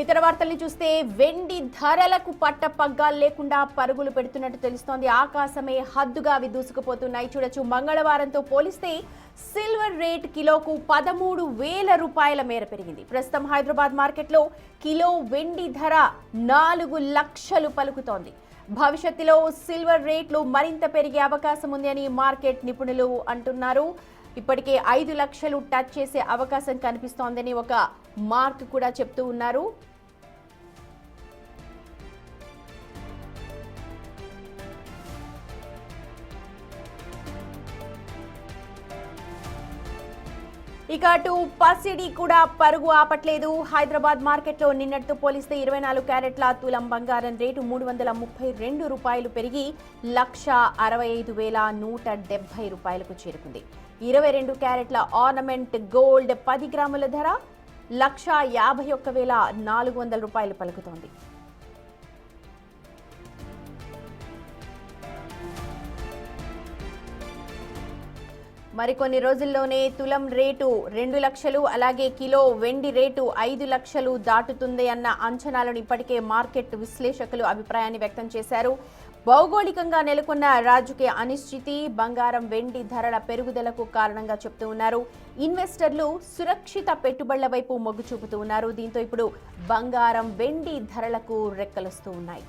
ఇతర వార్తల్ని చూస్తే వెండి ధరలకు పట్టపగ్గాలు లేకుండా పరుగులు పెడుతున్నట్టు తెలుస్తోంది. ఆకాశమే హద్దుగా అవి దూసుకుపోతున్నాయి. చూడొచ్చు, మంగళవారంతో పోలిస్తే సిల్వర్ రేట్ కిలోకు 13,000 రూపాయల మేర పెరిగింది. ప్రస్తుతం హైదరాబాద్ మార్కెట్లో కిలో వెండి ధర 4 లక్షలు పలుకుతోంది. భవిష్యత్తులో సిల్వర్ రేట్లు మరింత పెరిగే అవకాశం ఉంది అని మార్కెట్ నిపుణులు అంటున్నారు. ఇప్పటికే 5 లక్షలు టచ్ చేసే అవకాశం కనిపిస్తోందని ఒక మార్క్ కూడా చెప్తూ ఉన్నారు. ఇక అటు పసిడి కూడా పరుగు ఆపట్లేదు. హైదరాబాద్ మార్కెట్లో నిన్నటితో పోలిస్తే 24 క్యారెట్ల తులం బంగారం రేటు 332 రూపాయలు పెరిగి 1,65,170 రూపాయలకు చేరుకుంది. 22 క్యారెట్ల ఆర్నమెంట్ గోల్డ్ 10 గ్రాముల ధర 1,51,400 రూపాయలు పలుకుతోంది. మరికొన్ని రోజుల్లోనే తులం రేటు 2 లక్షలు, అలాగే కిలో వెండి రేటు 5 లక్షలు దాటుతుంది అన్న అంచనాలను ఇప్పటికే మార్కెట్ విశ్లేషకులు అభిప్రాయాన్ని వ్యక్తం చేశారు. భౌగోళికంగా నెలకొన్న రాజకీయ అనిశ్చితి బంగారం వెండి ధరల పెరుగుదలకు కారణంగా చెప్తూ ఉన్నారు. ఇన్వెస్టర్లు సురక్షిత పెట్టుబడుల వైపు మొగ్గు చూపుతూ ఉన్నారు. దీంతో ఇప్పుడు బంగారం వెండి ధరలకు రెక్కలొస్తూ ఉన్నాయి.